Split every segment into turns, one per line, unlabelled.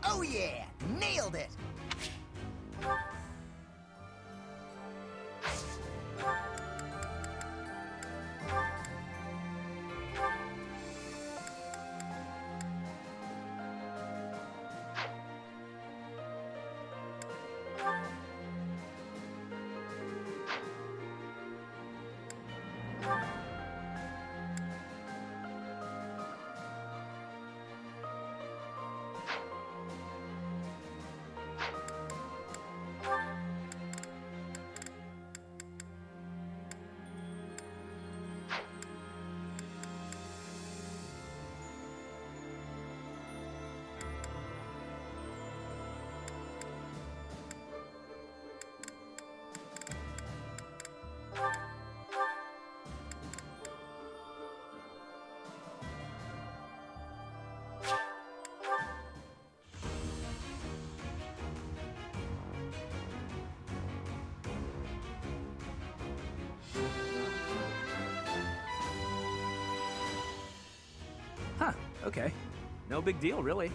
Oh yeah! Nailed it!
Huh, okay. No big deal, really.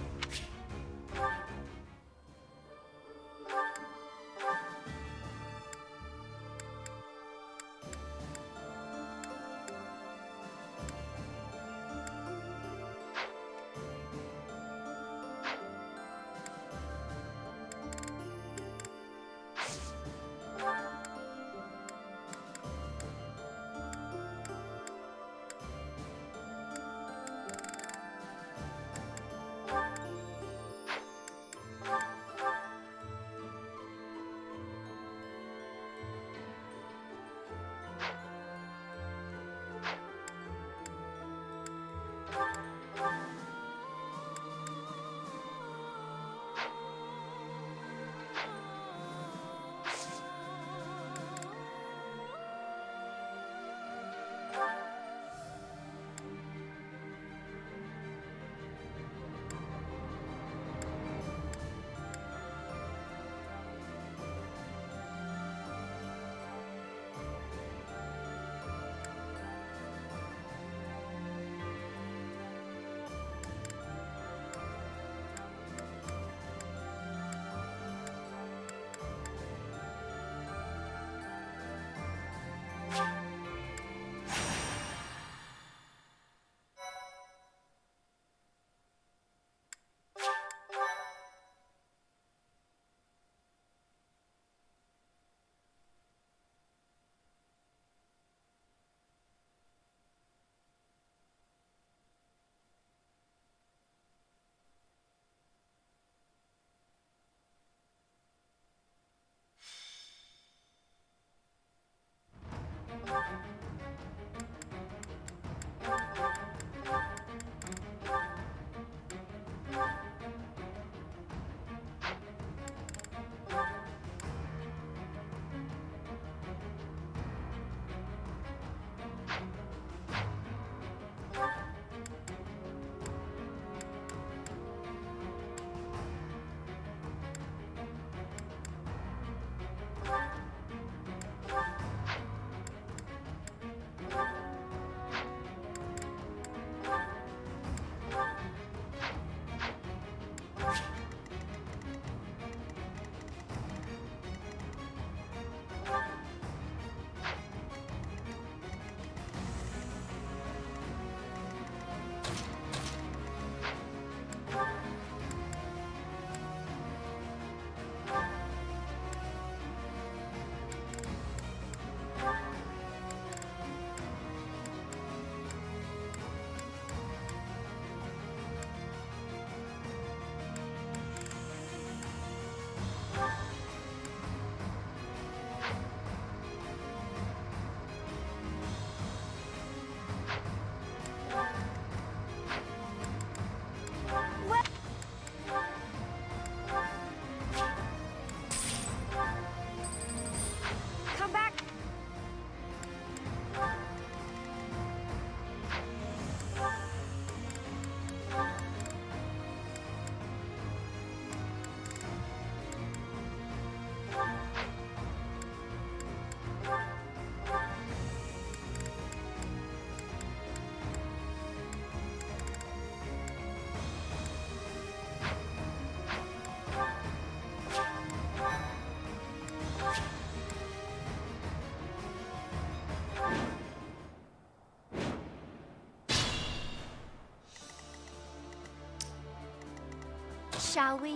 Shall we?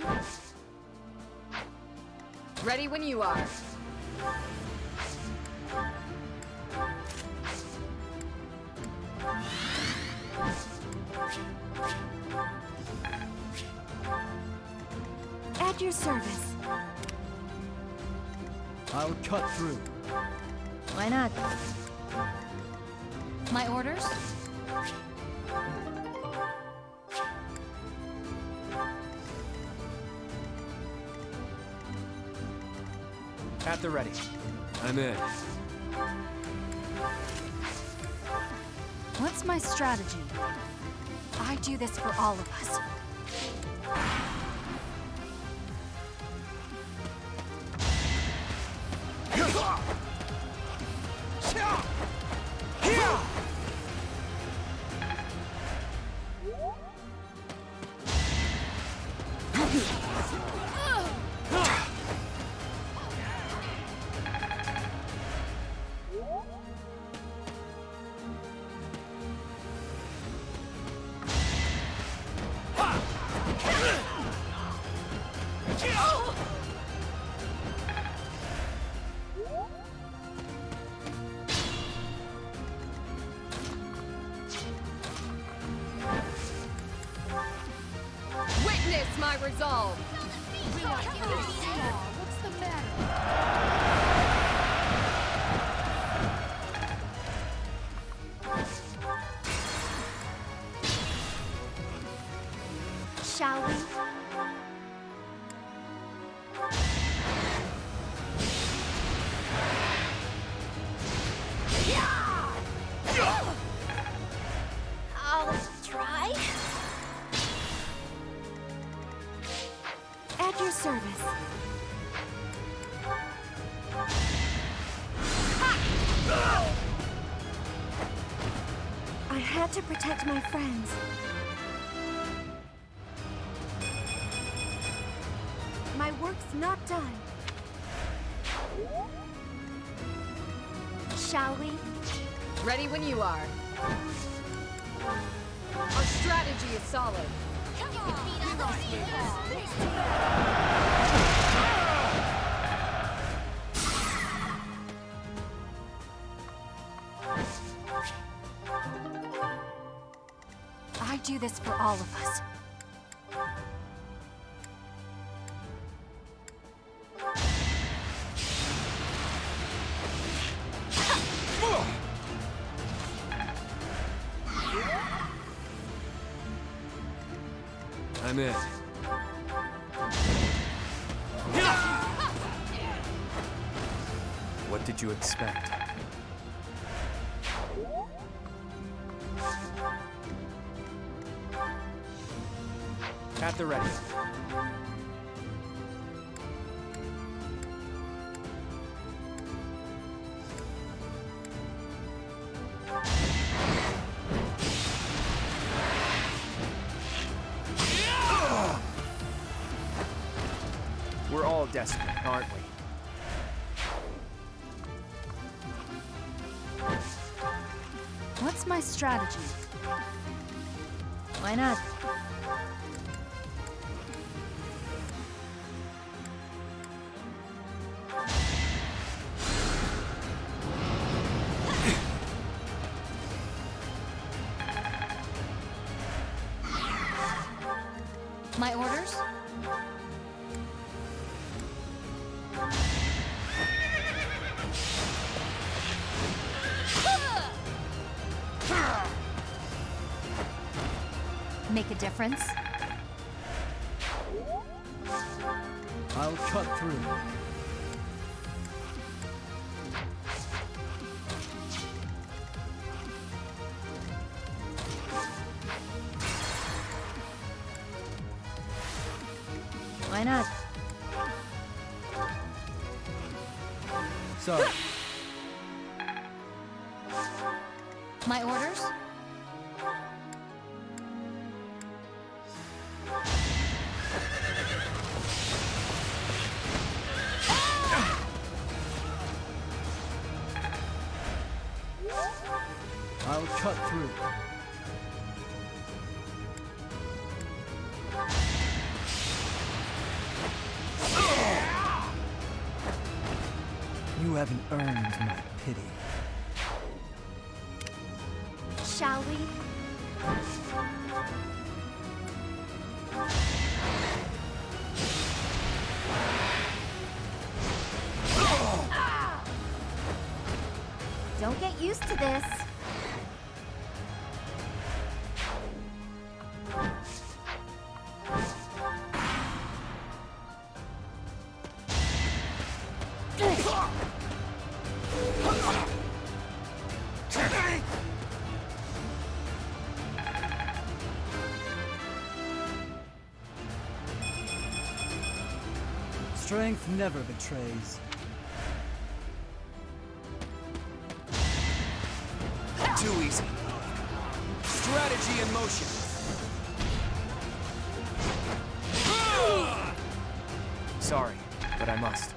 Ready when you are.
At your service.
I'll cut through.
Why not? My orders?
At the ready.
I'm in.
What's my strategy? I do this for all of us.
Witness my resolve!
What's the matter? Shall we? I'll try. At your service. I had to protect my friends. My work's not done. Shall we?
Ready when you are. Our strategy is solid.
I do this for all of us.
I'm in.
What did you expect? At the ready. We're all desperate, aren't we?
What's my strategy? Why not? My orders? Make a difference?
I'll cut through.
Why not?
Sorry.
My orders?
I'll cut through.
You haven't earned my pity.
Shall we? Don't get used to this.
Strength never betrays.
Too easy. Strategy in motion. Sorry, but I must.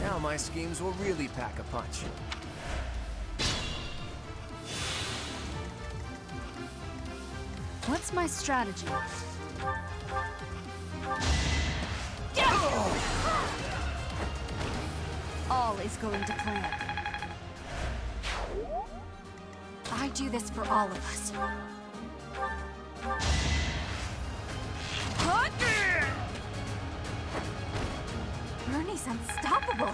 Now my schemes will really pack a punch.
What's my strategy? All is going to plan. I do this for all of us. Bernie's unstoppable.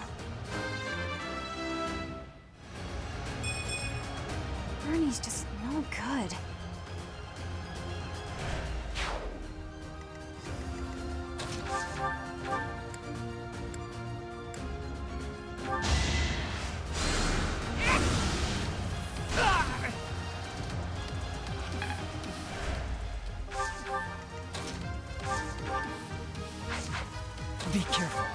Bernie's just no good.
Be careful.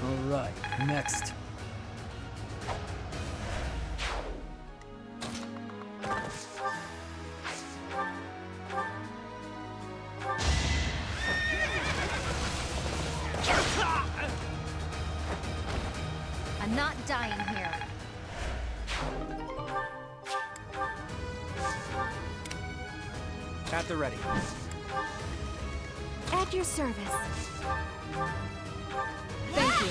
All right, next.
I'm not dying here.
At the ready.
At your service.
Thank you.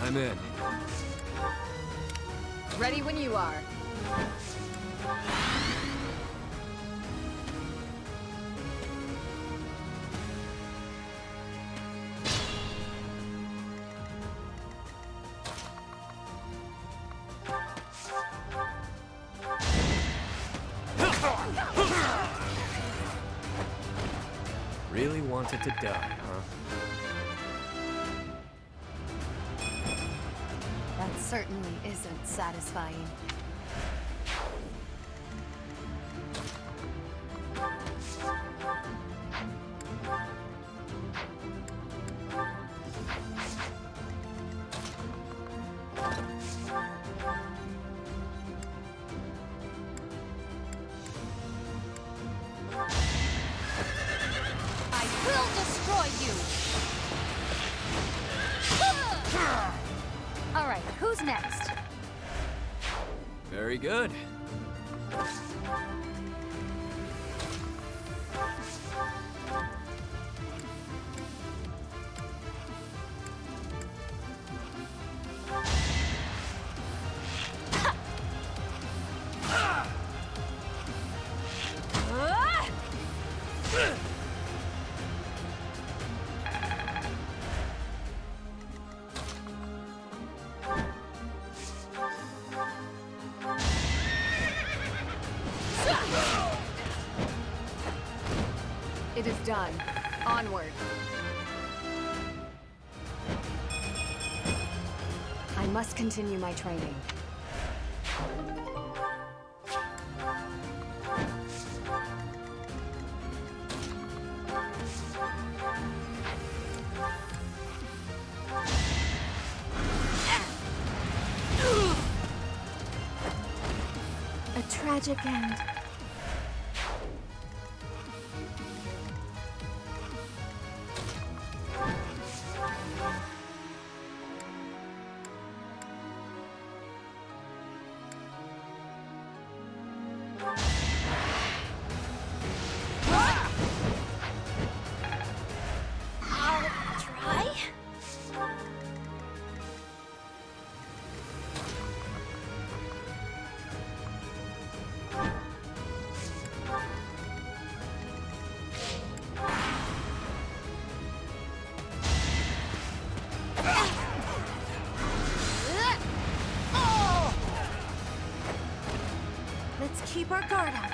I'm in.
Ready when you are.
Really wanted to die, huh?
That certainly isn't satisfying. I will destroy you! All right, who's next?
Very good.
It is done. Onward. I must continue my training.
tragic end. I'll try. Let's keep our guard up.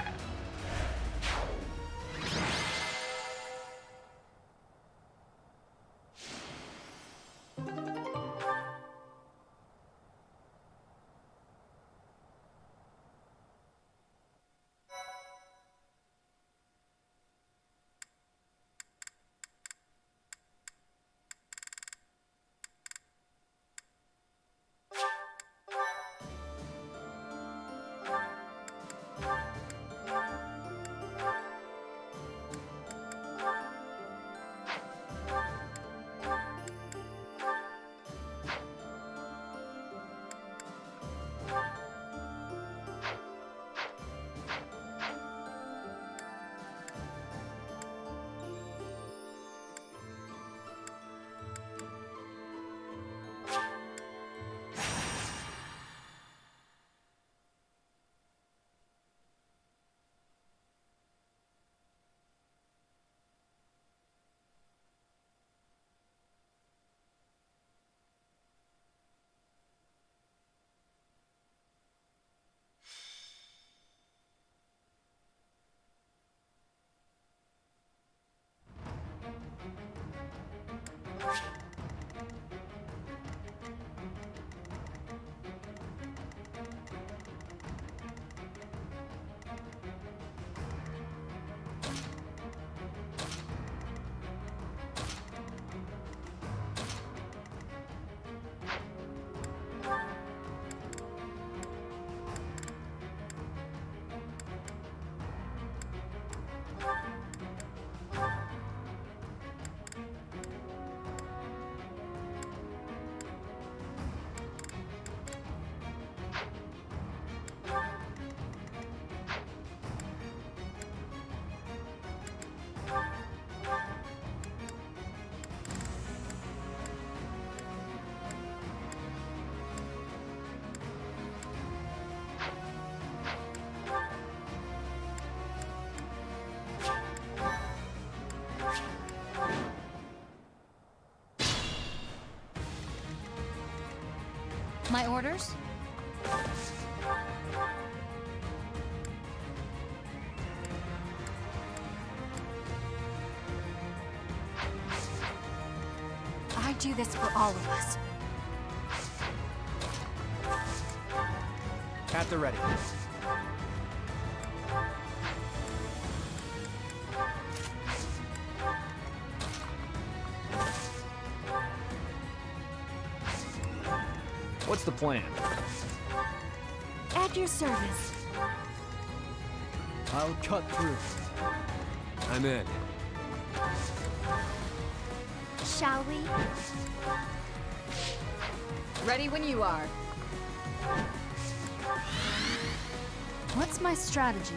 My orders?
I do this for all of us.
At the ready. What's the plan?
At your service.
I'll cut through. I'm in.
Shall we?
Ready when you are.
What's my strategy?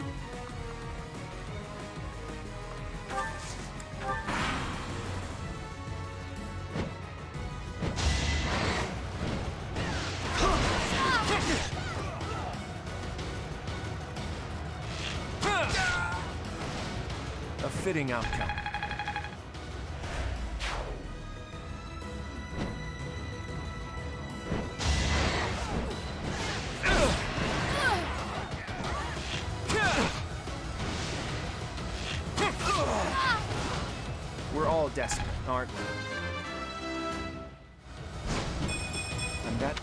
A fitting outcome. We're all desperate, aren't we? And that...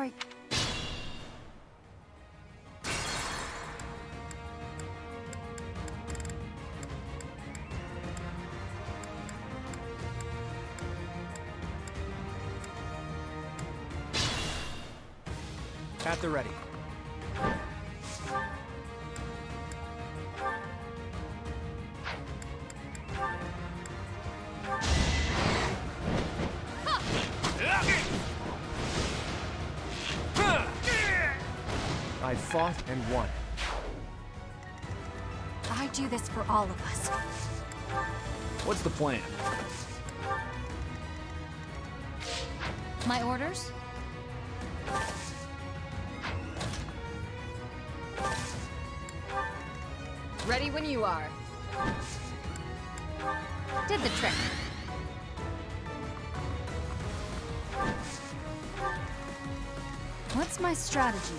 I...
At the ready. I fought and won.
I do this for all of us.
What's the plan?
My orders?
Ready when you are.
Did the trick. What's my strategy?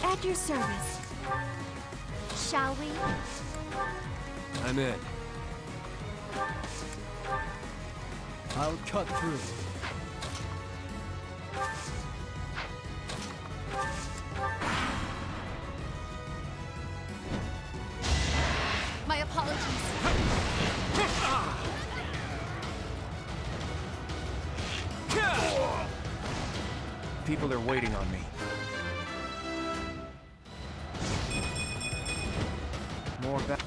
At your service. Shall we?
I'm in.
I'll cut through.
My apologies.
People are waiting on me. More back.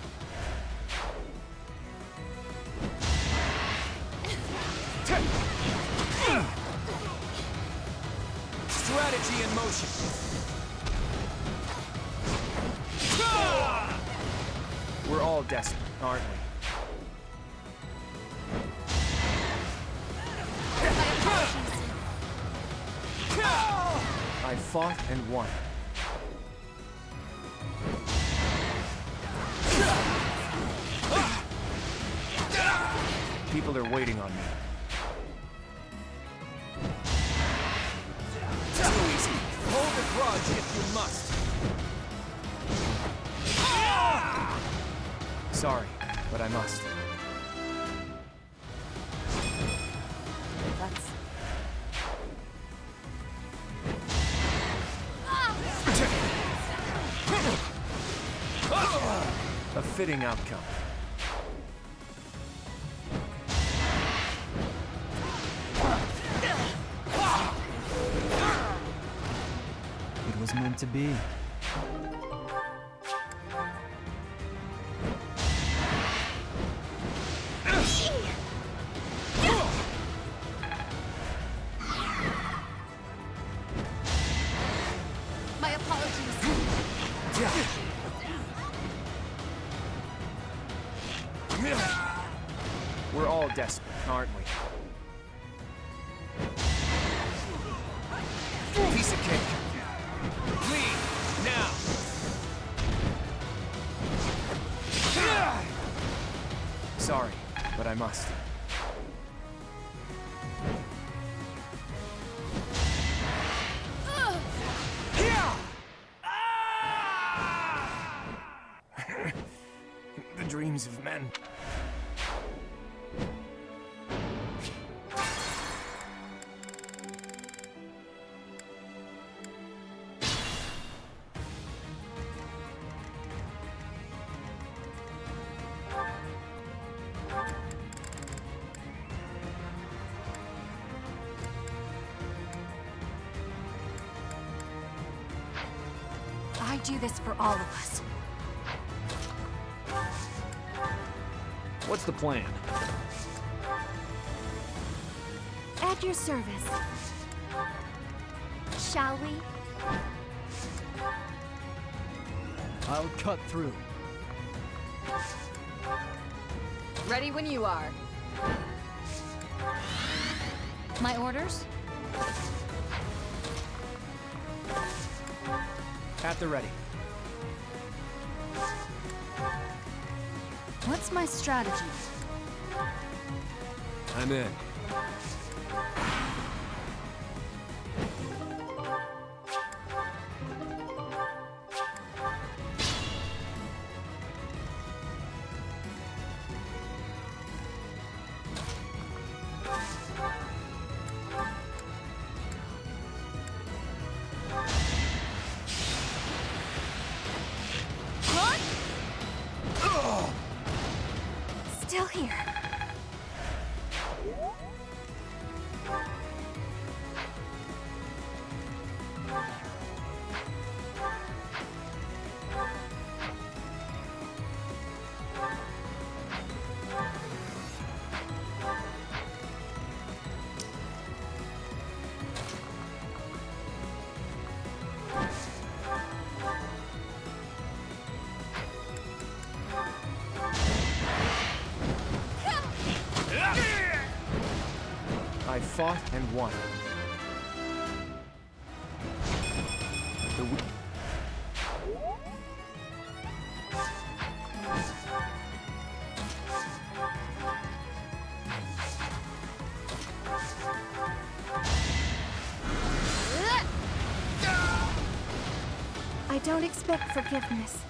Strategy in motion. We're all desperate, aren't we? I fought and won. People are waiting on me. Too easy. Hold the grudge if you must. Sorry, but I must.
That's...
A fitting outcome.
It was meant to be.
My apologies.
We're all desperate, aren't we? Piece of cake. Leave, now! Sorry, but I must. The dreams of men.
I do this for all of us.
What's the plan?
At your service. Shall we?
I'll cut through.
Ready when you are.
My orders?
At the ready.
What's my strategy?
I'm in. fought and won. The w-
I don't expect forgiveness.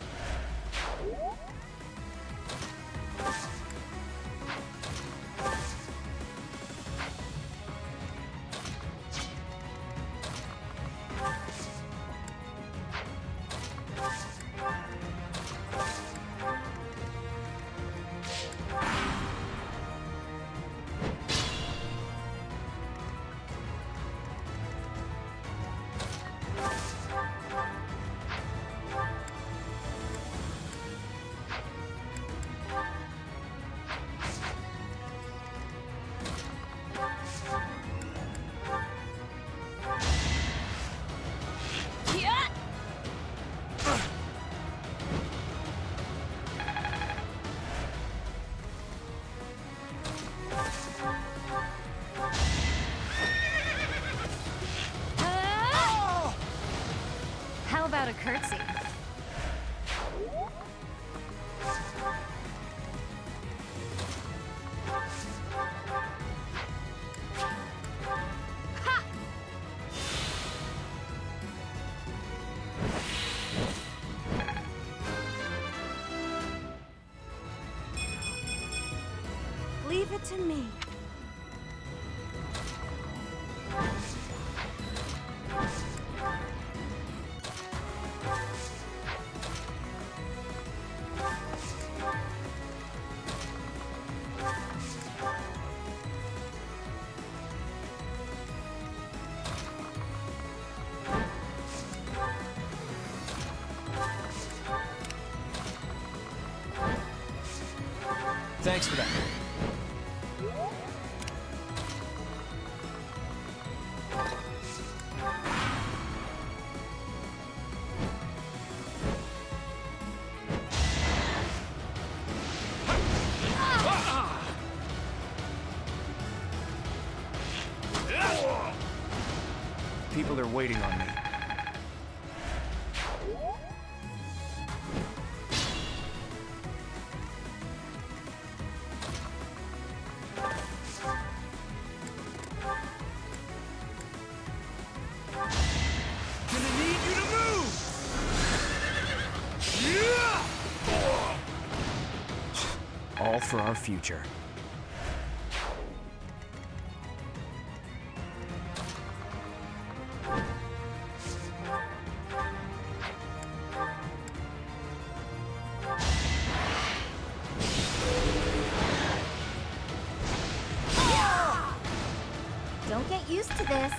How about a curtsy?
Leave it to me.
Thanks for that. People are waiting on me.
Gonna need you to move!
All for our future.
Don't get used to this.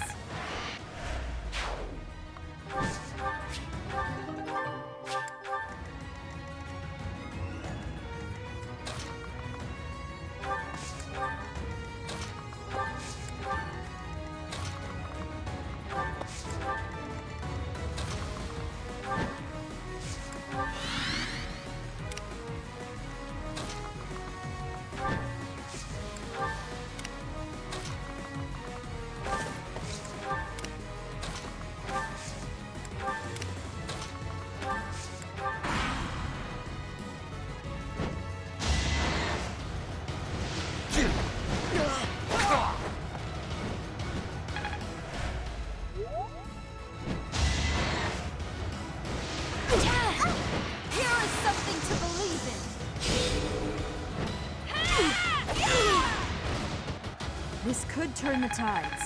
Here is something to believe in.
This could turn the tides.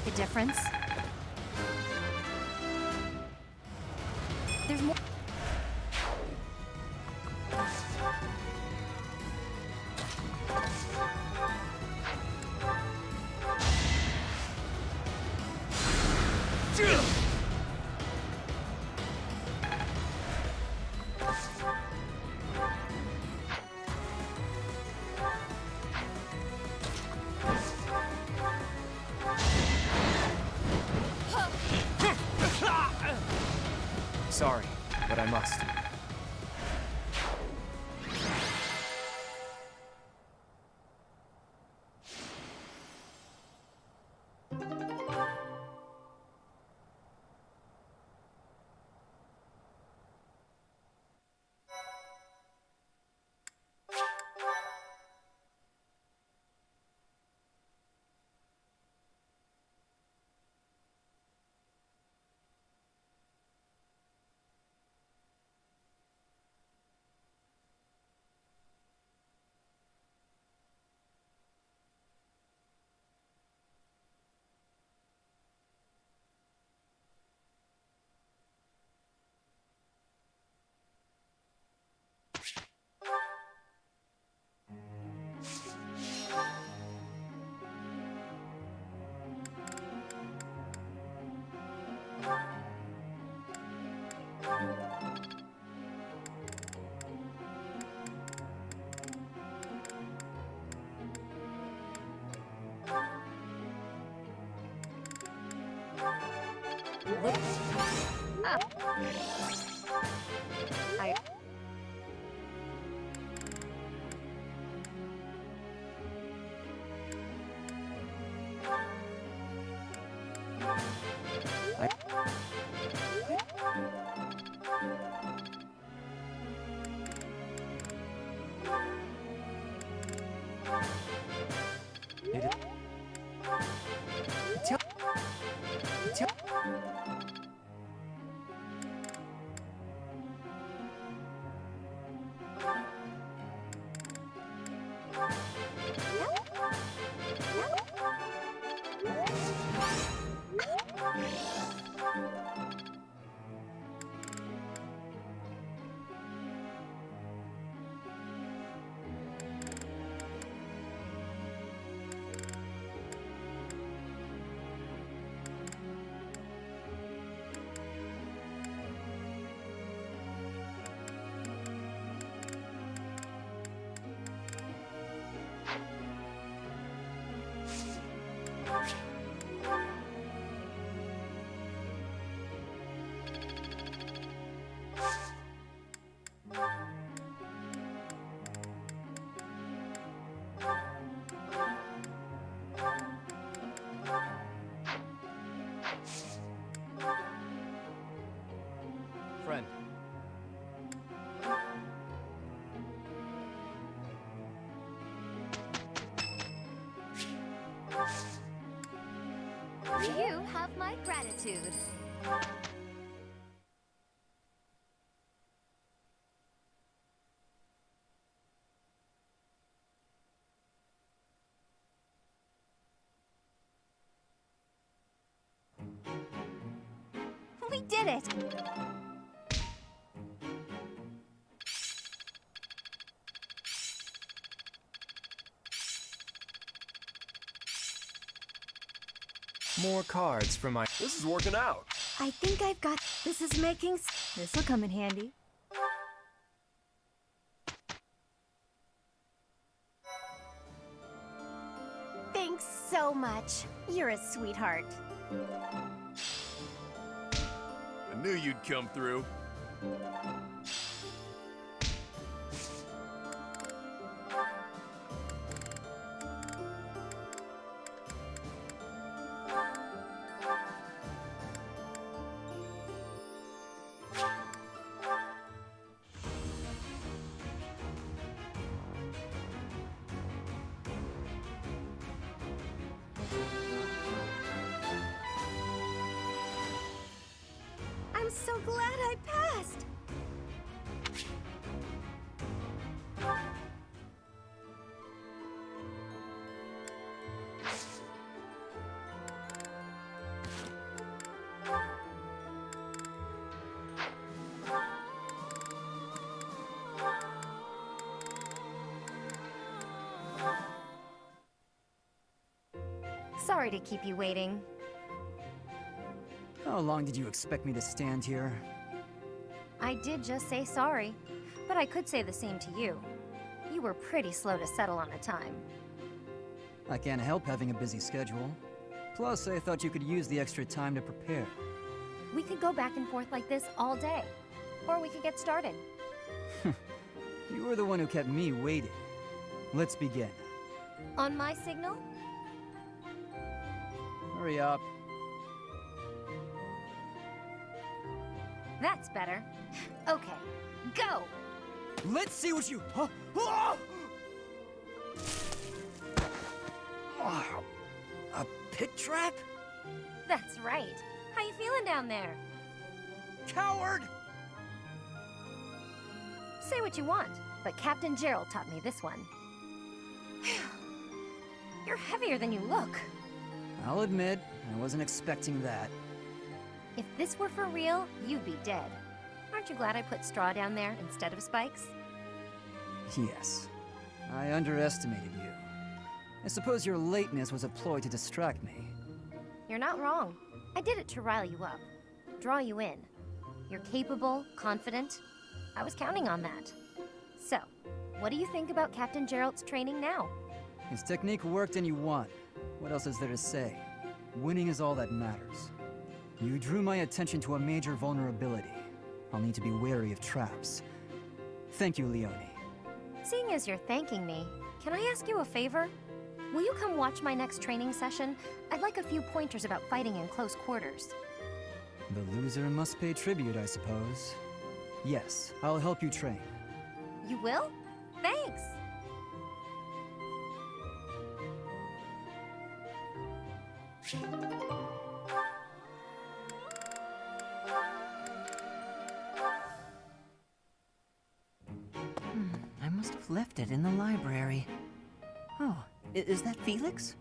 a difference? There's more.
Sorry, but I must.
I.
Friend.
You have my gratitude. We did it!
More cards for my...
This is working out.
I think I've got... This is making... This'll come in handy. Thanks so much. You're a sweetheart.
I knew you'd come through.
I'm so glad I passed. Sorry to keep you waiting.
How long did you expect me to stand here?
I did just say sorry, but I could say the same to you. You were pretty slow to settle on a time.
I can't help having a busy schedule. Plus, I thought you could use the extra time to prepare.
We could go back and forth like this all day. Or we could get started.
You were the one who kept me waiting. Let's begin.
On my signal?
Hurry up.
That's better. Okay, go!
Let's see what you... Huh? Ah! Wow. A pit trap?
That's right. How you feeling down there?
Coward!
Say what you want, but Captain Gerald taught me this one. You're heavier than you look.
I'll admit, I wasn't expecting that.
If this were for real, you'd be dead. Aren't you glad I put straw down there instead of spikes?
Yes. I underestimated you. I suppose your lateness was a ploy to distract me.
You're not wrong. I did it to rile you up, draw you in. You're capable, confident. I was counting on that. So, what do you think about Captain Gerald's training now?
His technique worked and you won. What else is there to say? Winning is all that matters. You drew my attention to a major vulnerability. I'll need to be wary of traps. Thank you, Leone.
Seeing as you're thanking me, can I ask you a favor? Will you come watch my next training session? I'd like a few pointers about fighting in close quarters.
The loser must pay tribute, I suppose. Yes, I'll help you train.
You will? Thanks!
I must have left it in the library. Oh, is that Felix?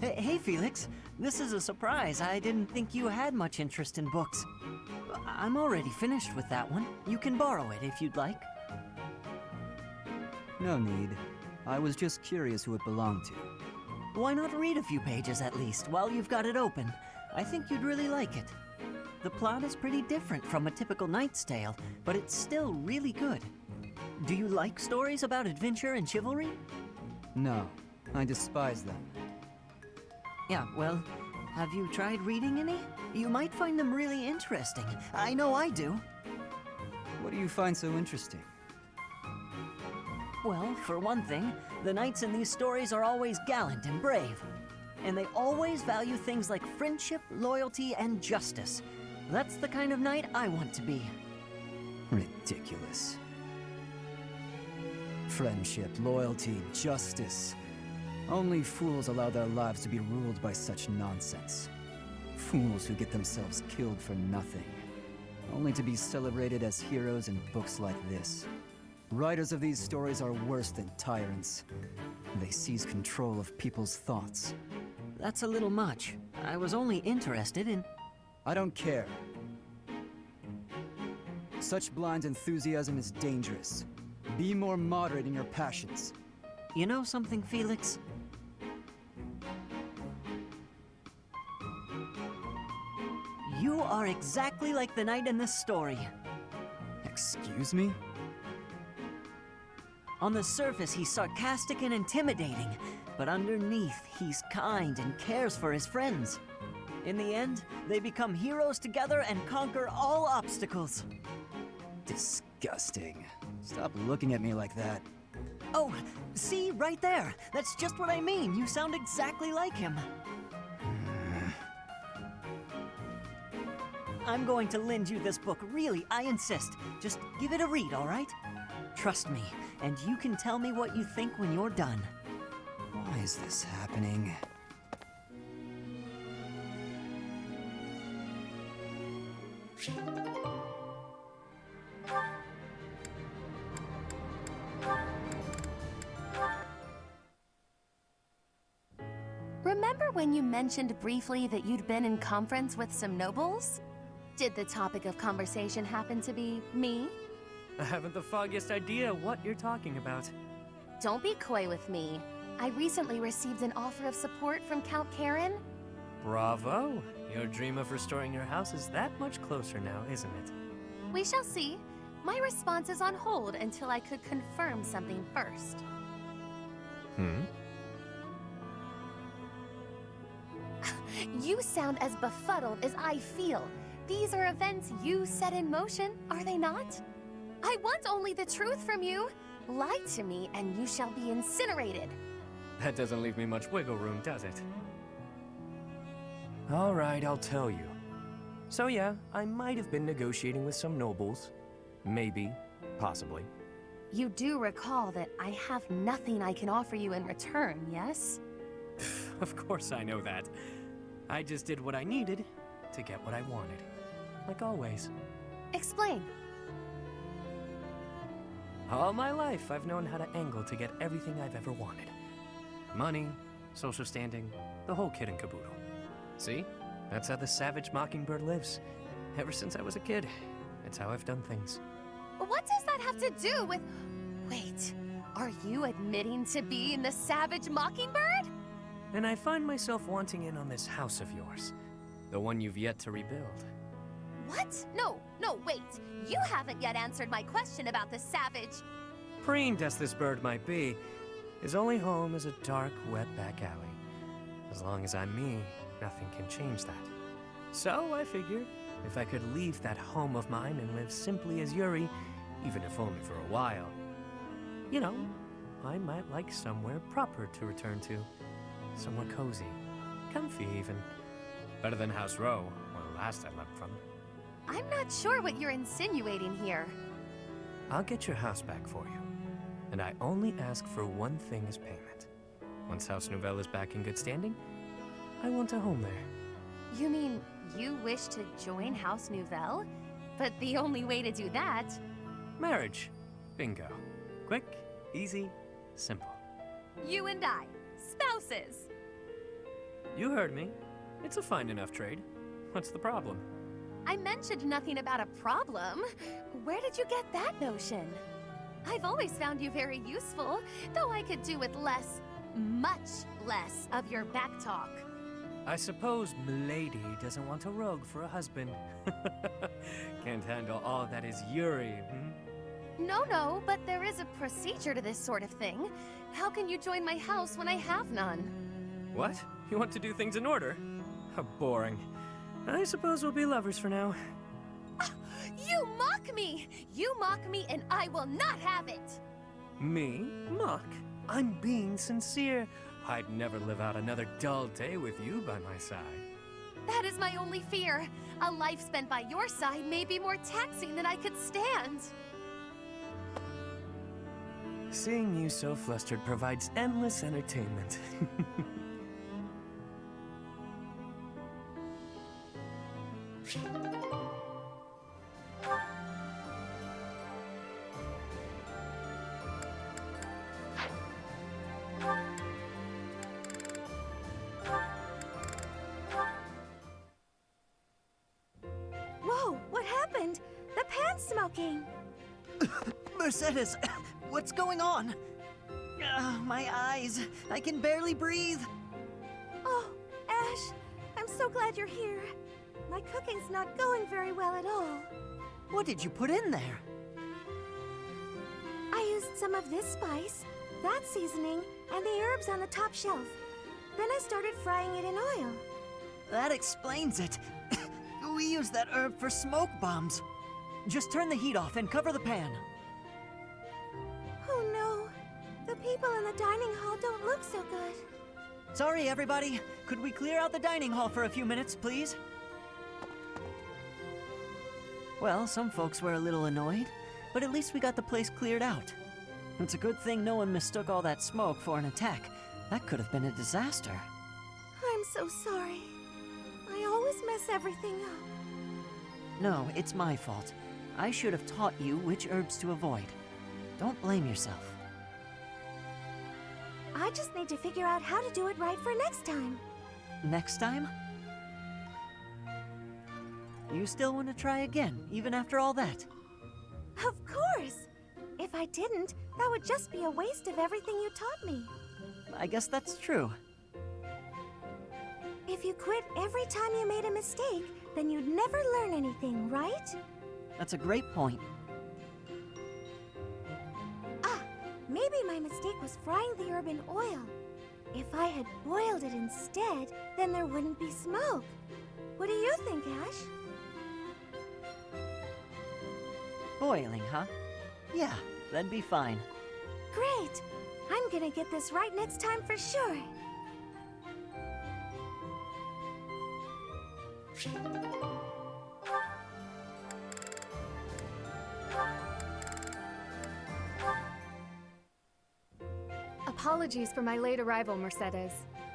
Hey, Felix. This is a surprise. I didn't think you had much interest in books. I'm already finished with that one. You can borrow it if you'd like.
No need. I was just curious who it belonged to.
Why not read a few pages at least while you've got it open? I think you'd really like it. The plot is pretty different from a typical knight's tale, but it's still really good. Do you like stories about adventure and chivalry?
No, I despise them.
Yeah, well, have you tried reading any? You might find them really interesting. I know I do.
What do you find so interesting?
Well, for one thing, the knights in these stories are always gallant and brave. And they always value things like friendship, loyalty, and justice. That's the kind of knight I want to be.
Ridiculous. Friendship, loyalty, justice. Only fools allow their lives to be ruled by such nonsense. Fools who get themselves killed for nothing. Only to be celebrated as heroes in books like this. Writers of these stories are worse than tyrants. They seize control of people's thoughts.
That's a little much. I was only interested in...
I don't care. Such blind enthusiasm is dangerous. Be more moderate in your passions.
You know something, Felix? You are exactly like the knight in this story.
Excuse me?
On the surface, he's sarcastic and intimidating, but underneath, he's kind and cares for his friends. In the end, they become heroes together and conquer all obstacles.
Disgusting. Stop looking at me like that.
Oh, see, right there. That's just what I mean. You sound exactly like him. I'm going to lend you this book, really, I insist. Just give it a read, all right? Trust me, and you can tell me what you think when you're done.
Why is this happening?
Remember when you mentioned briefly that you'd been in conference with some nobles? Did the topic of conversation happen to be me?
I haven't the foggiest idea what you're talking about.
Don't be coy with me. I recently received an offer of support from Count Karen.
Bravo! Your dream of restoring your house is that much closer now, isn't it?
We shall see. My response is on hold until I could confirm something first. You sound as befuddled as I feel. These are events you set in motion, are they not? I want only the truth from you. Lie to me and you shall be incinerated.
That doesn't leave me much wiggle room, does it? All right, I'll tell you. So yeah, I might have been negotiating with some nobles. Maybe. Possibly.
You do recall that I have nothing I can offer you in return, yes?
Of course I know that. I just did what I needed to get what I wanted. Like always.
Explain.
All my life, I've known how to angle to get everything I've ever wanted. Money, social standing, the whole kit and caboodle. See? That's how the savage mockingbird lives. Ever since I was a kid. It's how I've done things.
What does that have to do with... Wait, are you admitting to being the savage mockingbird?
And I find myself wanting in on this house of yours. The one you've yet to rebuild.
What? No, wait. You haven't yet answered my question about the savage...
Preened as this bird might be, his only home is a dark, wet back alley. As long as I'm me, nothing can change that. So I figured, if I could leave that home of mine and live simply as Yuri, even if only for a while, you know, I might like somewhere proper to return to. Somewhere cozy, comfy even. Better than House Row, or the last I left from.
I'm not sure what you're insinuating here.
I'll get your house back for you. And I only ask for one thing as payment. Once House Nouvelle is back in good standing, I want a home there.
You mean you wish to join House Nouvelle? But the only way to do that...
Marriage. Bingo. Quick, easy, simple.
You and I, spouses.
You heard me. It's a fine enough trade. What's the problem?
I mentioned nothing about a problem. Where did you get that notion? I've always found you very useful, though I could do with less, much less of your backtalk.
I suppose Milady doesn't want a rogue for a husband. Can't handle all that is Yuri,
No, but there is a procedure to this sort of thing. How can you join my house when I have none?
What? You want to do things in order? How boring. I suppose we'll be lovers for now.
You mock me! You mock me and I will not have it!
Me? Mock? I'm being sincere. I'd never live out another dull day with you by my side.
That is my only fear. A life spent by your side may be more taxing than I could stand.
Seeing you so flustered provides endless entertainment.
Whoa, what happened? The pan's smoking.
Mercedes, what's going on? My eyes. I can barely breathe.
Oh, Ash, I'm so glad you're here. My cooking's not going very well at all.
What did you put in there?
I used some of this spice, that seasoning, and the herbs on the top shelf. Then I started frying it in oil.
That explains it. We use that herb for smoke bombs. Just turn the heat off and cover the pan.
Oh no, the people in the dining hall don't look so good.
Sorry, everybody. Could we clear out the dining hall for a few minutes, please? Well, some folks were a little annoyed, but at least we got the place cleared out. It's a good thing no one mistook all that smoke for an attack. That could have been a disaster.
I'm so sorry. I always mess everything up.
No, it's my fault. I should have taught you which herbs to avoid. Don't blame yourself.
I just need to figure out how to do it right for next time.
Next time? You still want to try again, even after all that?
Of course! If I didn't, that would just be a waste of everything you taught me.
I guess that's true.
If you quit every time you made a mistake, then you'd never learn anything, right?
That's a great point.
Ah, maybe my mistake was frying the herb in oil. If I had boiled it instead, then there wouldn't be smoke. What do you think, Ash?
Boiling, huh? Yeah, that'd be fine.
Great! I'm gonna get this right next time for sure.
Apologies for my late arrival, Mercedes.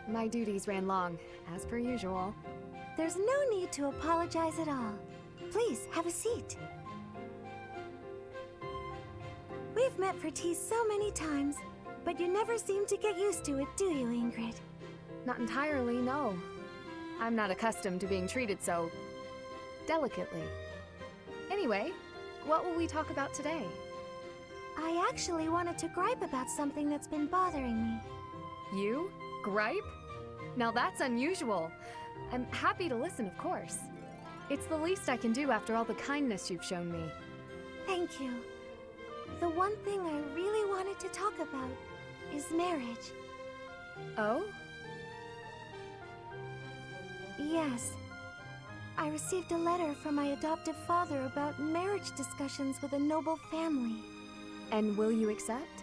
My duties ran long, as per usual.
There's no need to apologize at all. Please, have a seat. We've met for tea so many times, but you never seem to get used to it, do you, Ingrid?
Not entirely, no. I'm not accustomed to being treated so delicately. Anyway, what will we talk about today?
I actually wanted to gripe about something that's been bothering me.
You? Gripe? Now that's unusual. I'm happy to listen, of course. It's the least I can do after all the kindness you've shown me.
Thank you. The one thing I really wanted to talk about is marriage.
Oh?
Yes. I received a letter from my adoptive father about marriage discussions with a noble family.
And will you accept?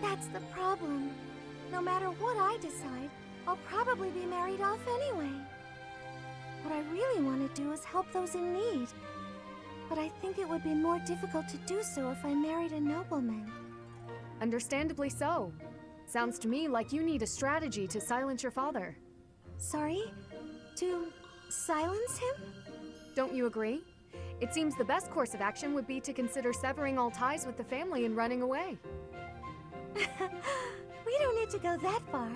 That's the problem. No matter what I decide, I'll probably be married off anyway. What I really want to do is help those in need. But I think it would be more difficult to do so if I married a nobleman.
Understandably so. Sounds to me like you need a strategy to silence your father.
Sorry? To silence him?
Don't you agree? It seems the best course of action would be to consider severing all ties with the family and running away.
We don't need to go that far.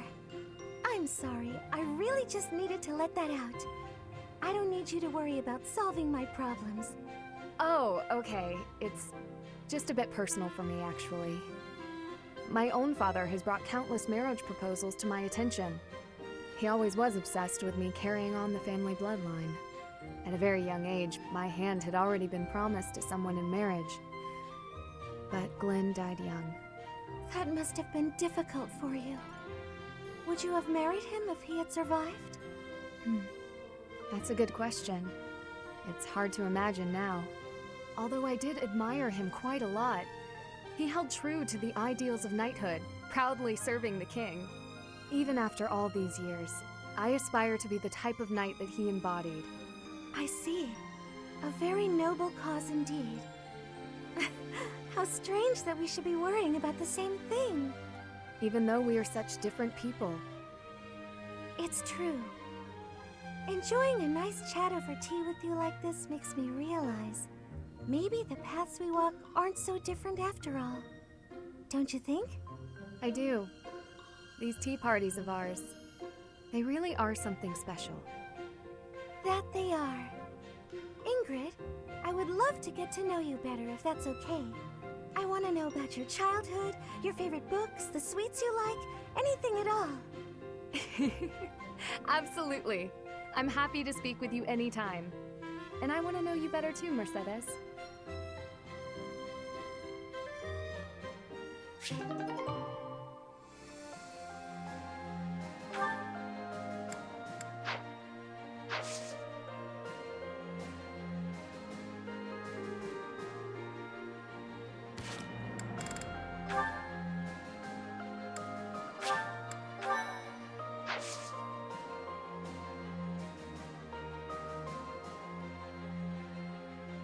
I'm sorry, I really just needed to let that out. I don't need you to worry about solving my problems.
Oh, okay. It's just a bit personal for me, actually. My own father has brought countless marriage proposals to my attention. He always was obsessed with me carrying on the family bloodline. At a very young age, my hand had already been promised to someone in marriage. But Glenn died young.
That must have been difficult for you. Would you have married him if he had survived?
That's a good question. It's hard to imagine now. Although I did admire him quite a lot. He held true to the ideals of knighthood, proudly serving the king. Even after all these years, I aspire to be the type of knight that he embodied.
I see. A very noble cause indeed. How strange that we should be worrying about the same thing.
Even though we are such different people.
It's true. Enjoying a nice chat over tea with you like this makes me realize maybe the paths we walk aren't so different after all. Don't you think?
I do. These tea parties of ours, they really are something special.
That they are. Ingrid, I would love to get to know you better if that's okay. I want to know about your childhood, your favorite books, the sweets you like, anything at all.
Absolutely. I'm happy to speak with you anytime. And I want to know you better too, Mercedes.